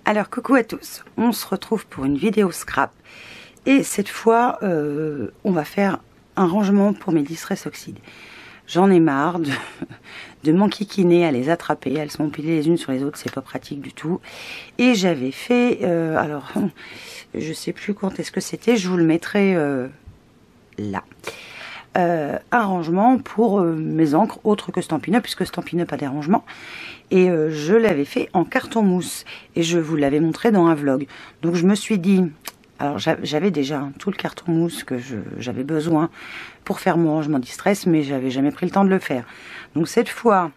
Alors coucou à tous, on se retrouve pour une vidéo scrap et cette fois on va faire un rangement pour mes Distress Oxyde. J'en ai marre de m'enquiquiner à les attraper, elles sont empilées les unes sur les autres, c'est pas pratique du tout. Et j'avais fait, alors je sais plus quand est-ce que c'était, je vous le mettrai là. Un rangement pour mes encres autres que Stampin' Up, puisque Stampin' Up a des rangements, et je l'avais fait en carton mousse et je vous l'avais montré dans un vlog. Donc je me suis dit, alors j'avais déjà tout le carton mousse que j'avais besoin pour faire mon rangement Distress, mais j'avais jamais pris le temps de le faire. Donc cette fois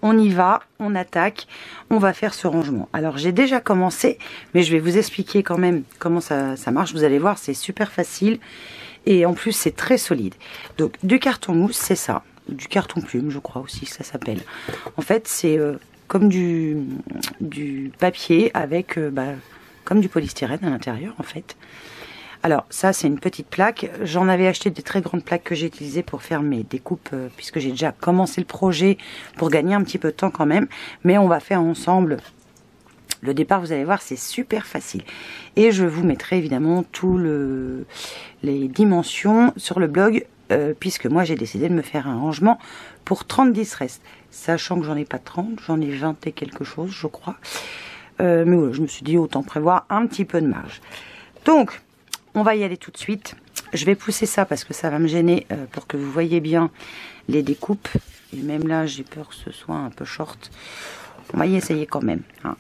on y va, on attaque, on va faire ce rangement. Alors j'ai déjà commencé, mais je vais vous expliquer quand même comment ça marche. Vous allez voir, c'est super facile. Et en plus, c'est très solide. Donc, du carton mousse, c'est ça. Du carton plume, je crois aussi que ça s'appelle. En fait, c'est comme du papier avec comme du polystyrène à l'intérieur, en fait. Alors, ça, c'est une petite plaque. J'en avais acheté des très grandes plaques que j'ai utilisées pour faire mes découpes, puisque j'ai déjà commencé le projet pour gagner un petit peu de temps quand même. Mais on va faire ensemble. Le départ, vous allez voir, c'est super facile. Et je vous mettrai évidemment tous les dimensions sur le blog, puisque moi j'ai décidé de me faire un rangement pour 30 Distress. Sachant que j'en ai pas 30, j'en ai 20 et quelque chose, je crois. Mais voilà, je me suis dit autant prévoir un petit peu de marge. Donc, on va y aller tout de suite. Je vais pousser ça parce que ça va me gêner pour que vous voyez bien les découpes. Et même là, j'ai peur que ce soit un peu short. On va y essayer quand même, hein.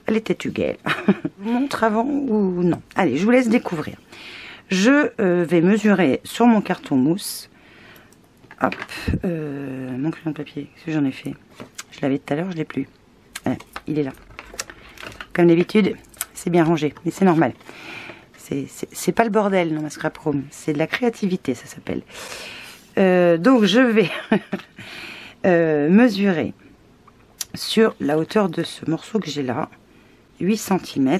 Elle était tuguelle. Je vous montre avant ou non? Allez, je vous laisse découvrir. Je vais mesurer sur mon carton mousse. Hop, mon crayon de papier. Qu'est-ce que j'en ai fait? Je l'avais tout à l'heure, je l'ai plus. Il est là. Comme d'habitude, c'est bien rangé, mais c'est normal. C'est pas le bordel dans ma scrap room. C'est de la créativité, ça s'appelle. Donc je vais mesurer sur la hauteur de ce morceau que j'ai là. 8 cm,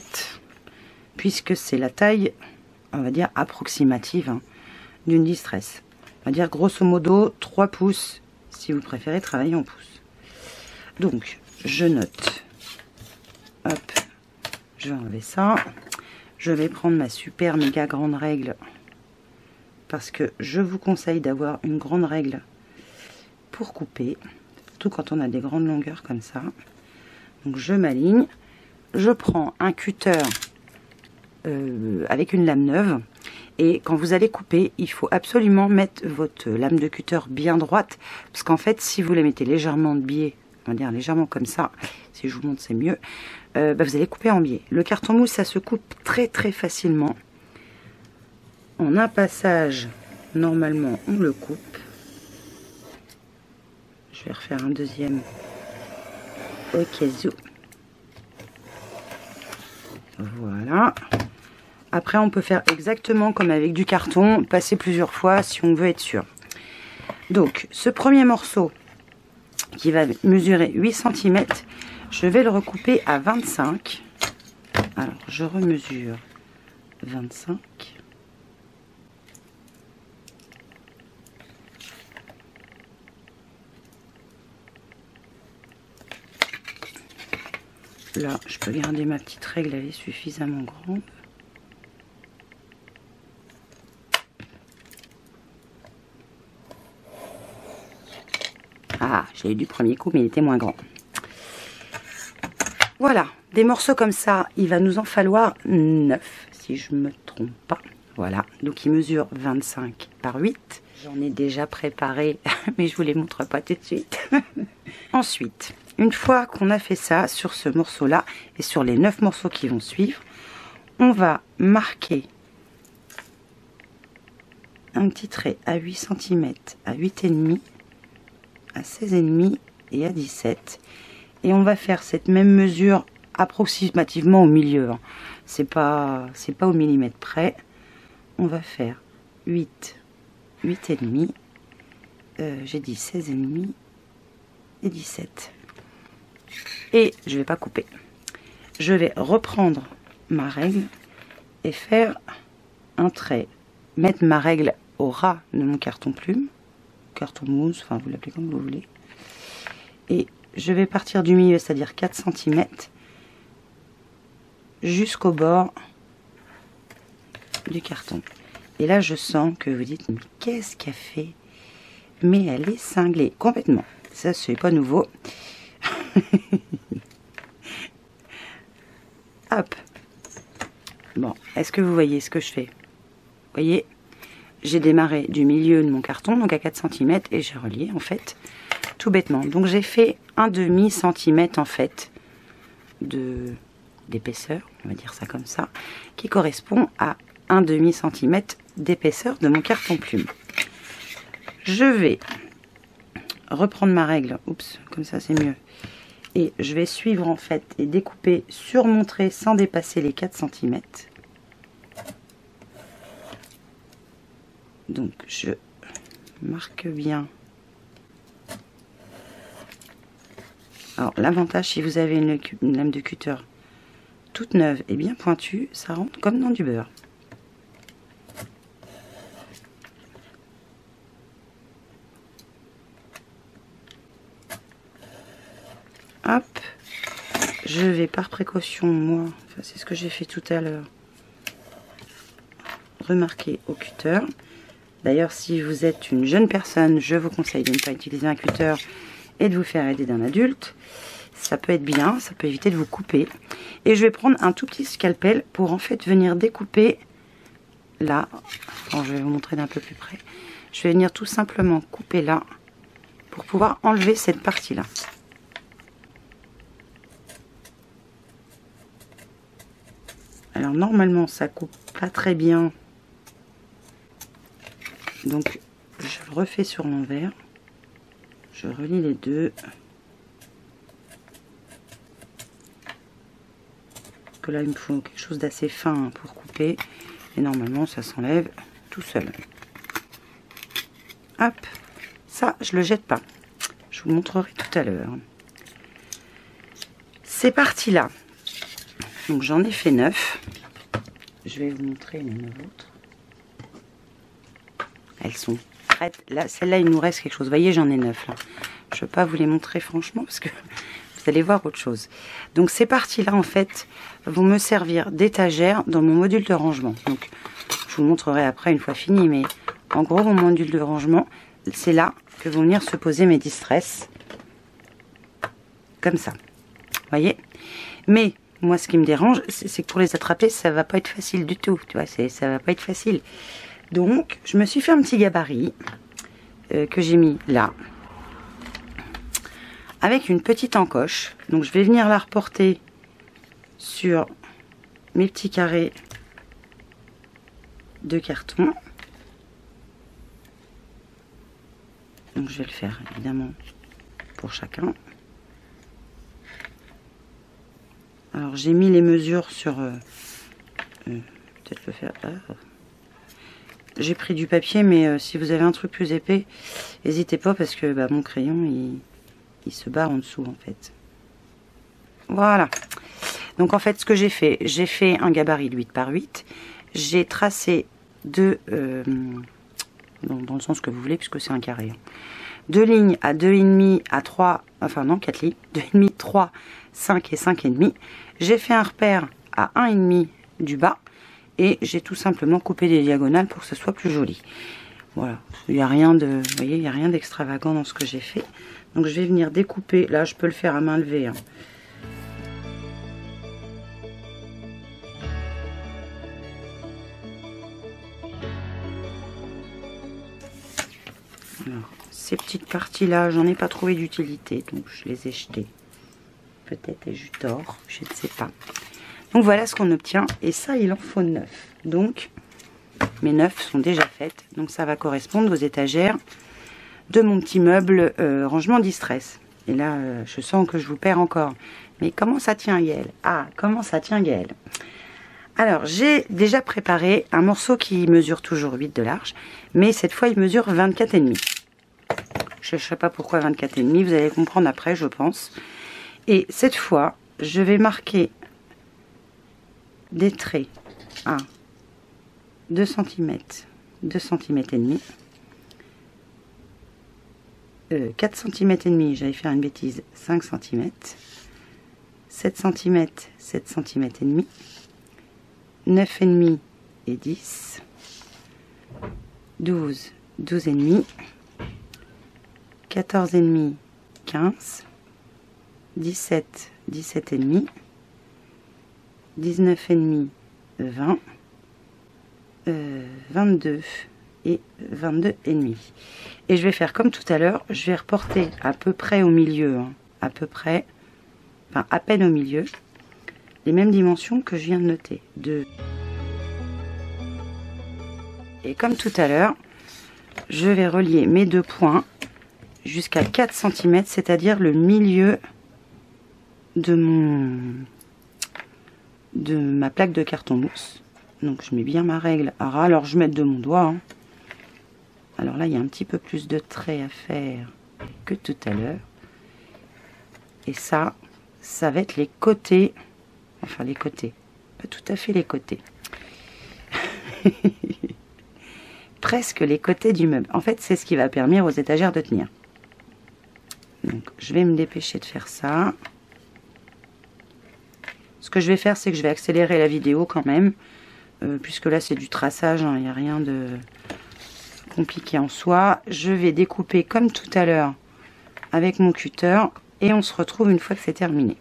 puisque c'est la taille, on va dire, approximative hein, d'une Distress. On va dire grosso modo 3 pouces, si vous préférez travailler en pouces. Donc, je note. Hop, je vais enlever ça. Je vais prendre ma super méga grande règle, parce que je vous conseille d'avoir une grande règle pour couper, surtout quand on a des grandes longueurs comme ça. Donc, je m'aligne. Je prends un cutter avec une lame neuve et quand vous allez couper, il faut absolument mettre votre lame de cutter bien droite parce qu'en fait, si vous la mettez légèrement de biais, on va dire légèrement comme ça, si je vous montre c'est mieux, vous allez couper en biais. Le carton mousse, ça se coupe très très facilement. En un passage, normalement, on le coupe. Je vais refaire un deuxième au cas où. Voilà. Après, on peut faire exactement comme avec du carton, passer plusieurs fois si on veut être sûr. Donc, ce premier morceau qui va mesurer 8 cm, je vais le recouper à 25. Alors, je remesure 25. Là, je peux garder ma petite règle, elle est suffisamment grande. Ah, je l'ai eu du premier coup, mais il était moins grand. Voilà, des morceaux comme ça, il va nous en falloir 9, si je ne me trompe pas. Voilà, donc il mesure 25 par 8. J'en ai déjà préparé, mais je ne vous les montre pas tout de suite. Ensuite, une fois qu'on a fait ça sur ce morceau-là et sur les 9 morceaux qui vont suivre, on va marquer un petit trait à 8 cm, à 8,5, à 16,5 et à 17. Et on va faire cette même mesure approximativement au milieu. Hein. C'est pas au millimètre près. On va faire 8, 8,5, j'ai dit 16,5 et 17. Et je vais pas couper. Je vais reprendre ma règle et faire un trait. Mettre ma règle au ras de mon carton plume, carton mousse, enfin vous l'appelez comme vous voulez. Et je vais partir du milieu, c'est-à-dire 4 cm. jusqu'au bord du carton. Et là, je sens que vous dites, mais qu'est-ce qu'elle fait? Mais elle est cinglée complètement. Ça, c'est pas nouveau. Hop. Bon, est-ce que vous voyez ce que je fais? Vous voyez, j'ai démarré du milieu de mon carton, donc à 4 cm, et j'ai relié, en fait, tout bêtement. Donc, j'ai fait un demi-centimètre, en fait, d'épaisseur, on va dire ça comme ça, qui correspond à un demi-centimètre d'épaisseur de mon carton plume. Je vais reprendre ma règle, oups, comme ça c'est mieux, et je vais suivre en fait et découper sur mon trait sans dépasser les 4 cm. Donc je marque bien. Alors l'avantage, si vous avez une lame de cutter toute neuve et bien pointue, ça rentre comme dans du beurre. Hop, je vais par précaution, moi, enfin, c'est ce que j'ai fait tout à l'heure, remarquer au cutter. D'ailleurs, si vous êtes une jeune personne, je vous conseille de ne pas utiliser un cutter et de vous faire aider d'un adulte. Ça peut être bien, ça peut éviter de vous couper. Et je vais prendre un tout petit scalpel pour en fait venir découper là. Alors, je vais vous montrer d'un peu plus près. Je vais venir tout simplement couper là pour pouvoir enlever cette partie-là. Alors normalement ça coupe pas très bien, donc je le refais sur l'envers, je relie les deux, que là il me faut quelque chose d'assez fin pour couper, et normalement ça s'enlève tout seul. Hop, ça je le jette pas, je vous montrerai tout à l'heure. C'est parti là. Donc j'en ai fait 9. Je vais vous montrer les 9 autres. Elles sont prêtes. Là, celle-là, il nous reste quelque chose. Vous voyez, j'en ai 9 là. Je ne veux pas vous les montrer franchement parce que vous allez voir autre chose. Donc ces parties-là, en fait, vont me servir d'étagère dans mon module de rangement. Donc je vous montrerai après une fois fini. Mais en gros, mon module de rangement, c'est là que vont venir se poser mes distress. Comme ça. Vous voyez? Mais moi, ce qui me dérange, c'est que pour les attraper, ça va pas être facile du tout. Tu vois, ça va pas être facile. Donc, je me suis fait un petit gabarit que j'ai mis là, avec une petite encoche. Donc, je vais venir la reporter sur mes petits carrés de carton. Donc, je vais le faire évidemment pour chacun. Alors j'ai mis les mesures sur peut-être le faire. J'ai pris du papier, mais si vous avez un truc plus épais, n'hésitez pas parce que mon crayon il se barre en dessous en fait. Voilà. Donc en fait ce que j'ai fait un gabarit de 8 par 8. J'ai tracé deux dans le sens que vous voulez puisque c'est un carré. Deux lignes à 2,5 à 3, enfin non 4 lignes, 2,5, 3, 5 et 5,5. J'ai fait un repère à 1,5 du bas et j'ai tout simplement coupé des diagonales pour que ce soit plus joli. Voilà, il n'y a rien de, vous voyez, il n'y a rien d'extravagant dans ce que j'ai fait. Donc je vais venir découper, là je peux le faire à main levée. Hein. Alors, ces petites parties là, j'en ai pas trouvé d'utilité, donc je les ai jetées. Peut-être ai-je eu tort, je ne sais pas. Donc voilà ce qu'on obtient, et ça il en faut 9. Donc mes 9 sont déjà faites, donc ça va correspondre aux étagères de mon petit meuble rangement distress. Et là je sens que je vous perds encore. Mais comment ça tient Gaëlle? Ah, comment ça tient Gaëlle? Alors j'ai déjà préparé un morceau qui mesure toujours 8 de large, mais cette fois il mesure 24,5. Je ne sais pas pourquoi 24,5, vous allez comprendre après je pense. Et cette fois, je vais marquer des traits à 2 cm, 2 cm et demi, 4 cm et demi, j'allais faire une bêtise, 5 cm, 7 cm, 7 cm et demi, 9,5 et 10, 12, 12,5, 14,5, 15, 17, 17,5, 19,5, 20, 22 et 22,5. Et je vais faire comme tout à l'heure, je vais reporter à peu près au milieu, hein, à peu près, enfin à peine au milieu, les mêmes dimensions que je viens de noter. 2. Et comme tout à l'heure, je vais relier mes deux points jusqu'à 4 cm, c'est-à-dire le milieu de ma plaque de carton mousse. Donc je mets bien ma règle à ras. Alors je mets de mon doigt, hein. Alors là il y a un petit peu plus de traits à faire que tout à l'heure. Et ça va être les côtés, enfin les côtés, pas tout à fait les côtés. Presque les côtés du meuble. En fait c'est ce qui va permettre aux étagères de tenir. Donc je vais me dépêcher de faire ça. Ce que je vais faire, c'est que je vais accélérer la vidéo quand même, puisque là c'est du traçage, hein, il n'y a rien de compliqué en soi. Je vais découper comme tout à l'heure avec mon cutter et on se retrouve une fois que c'est terminé.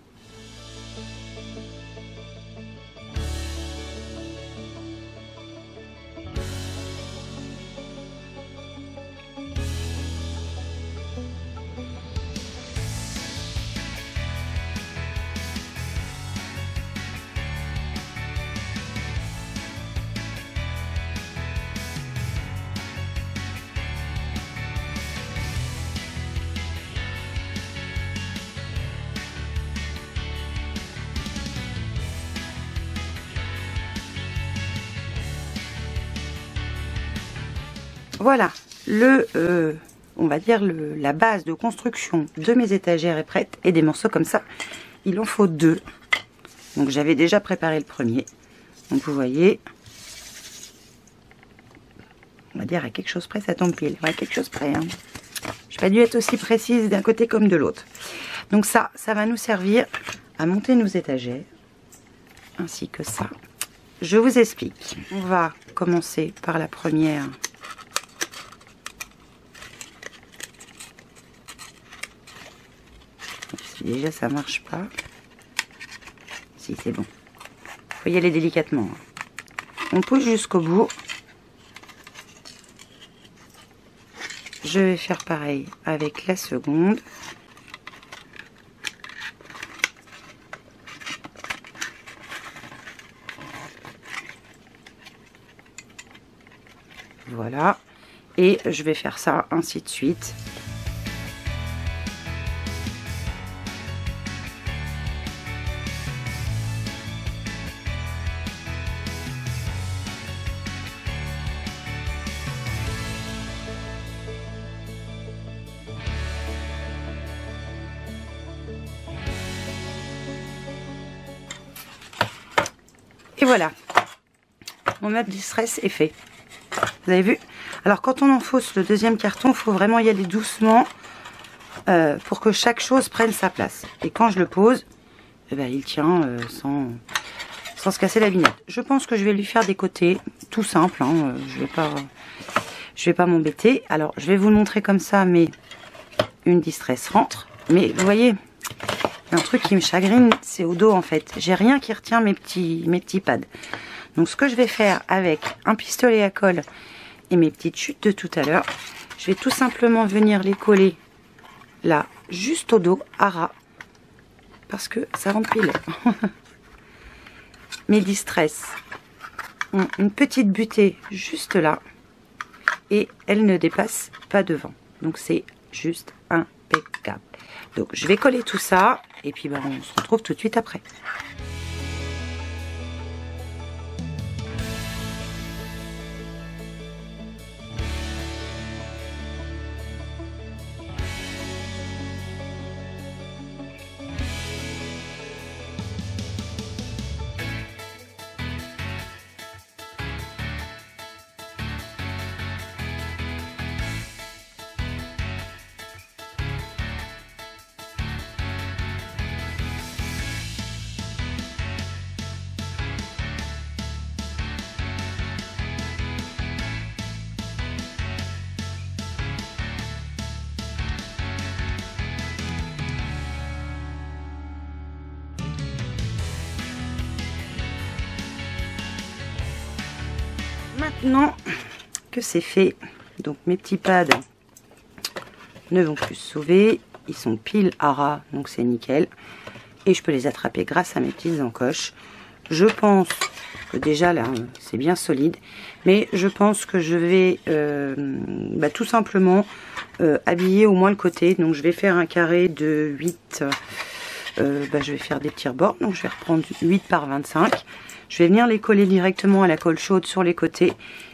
Voilà, on va dire la base de construction de mes étagères est prête. Et des morceaux comme ça, il en faut 2. Donc j'avais déjà préparé le premier. Donc vous voyez, on va dire à quelque chose près, ça tombe pile. Ouais, quelque chose près. Hein. Je n'ai pas dû être aussi précise d'un côté comme de l'autre. Donc ça va nous servir à monter nos étagères. Ainsi que ça. Je vous explique. On va commencer par la première. Si déjà ça marche pas. Si, c'est bon. Faut y aller délicatement. On pousse jusqu'au bout. Je vais faire pareil avec la seconde. Voilà. Et je vais faire ça ainsi de suite. Et voilà, mon meuble distress est fait. Vous avez vu? Alors quand on enfonce le deuxième carton, il faut vraiment y aller doucement pour que chaque chose prenne sa place. Et quand je le pose, eh ben, il tient sans se casser la vignette. Je pense que je vais lui faire des côtés, tout simple. Hein, je vais pas m'embêter. Alors je vais vous le montrer comme ça, mais une distress rentre. Mais vous voyez, un truc qui me chagrine, c'est au dos en fait. J'ai rien qui retient mes petits pads. Donc ce que je vais faire avec un pistolet à colle et mes petites chutes de tout à l'heure, je vais tout simplement venir les coller là, juste au dos, à ras, parce que ça rentre pile. Mes distress ont une petite butée juste là et elles ne dépassent pas devant. Donc c'est juste impeccable. Donc je vais coller tout ça et puis ben, on se retrouve tout de suite après. Maintenant que c'est fait, donc mes petits pads ne vont plus se sauver. Ils sont pile à ras, donc c'est nickel. Et je peux les attraper grâce à mes petites encoches. Je pense que déjà là, c'est bien solide. Mais je pense que je vais tout simplement habiller au moins le côté. Donc je vais faire un carré de 8. Je vais faire des petits rebords. Donc je vais reprendre 8 par 25. Je vais venir les coller directement à la colle chaude sur les côtés.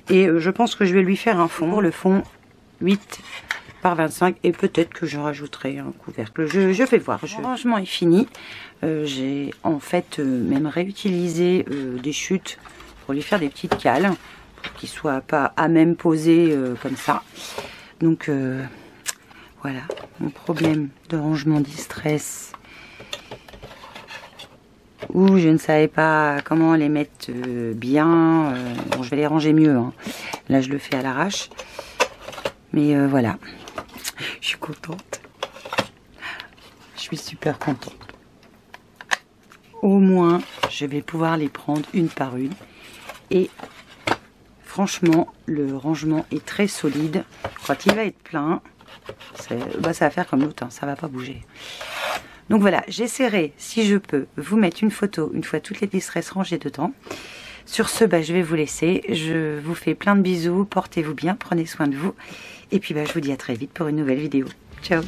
Et je pense que je vais lui faire un fond. Pour le fond, 8 par 25. Et peut-être que je rajouterai un couvercle. Je vais voir. Le rangement est fini. J'ai en fait même réutilisé des chutes pour lui faire des petites cales. Pour qu'il ne soit pas à même posé comme ça. Donc voilà. Mon problème de rangement distress. Où je ne savais pas comment les mettre bien. Bon, je vais les ranger mieux. Hein. Là, je le fais à l'arrache. Mais voilà. Je suis contente. Je suis super contente. Au moins, je vais pouvoir les prendre une par une. Et franchement, le rangement est très solide. Quand il va être plein, ça va faire comme l'autre. Hein, ça va pas bouger. Donc voilà, j'essaierai, si je peux, vous mettre une photo une fois toutes les distresses rangées dedans. Sur ce, je vais vous laisser. Je vous fais plein de bisous. Portez-vous bien, prenez soin de vous. Et puis, je vous dis à très vite pour une nouvelle vidéo. Ciao!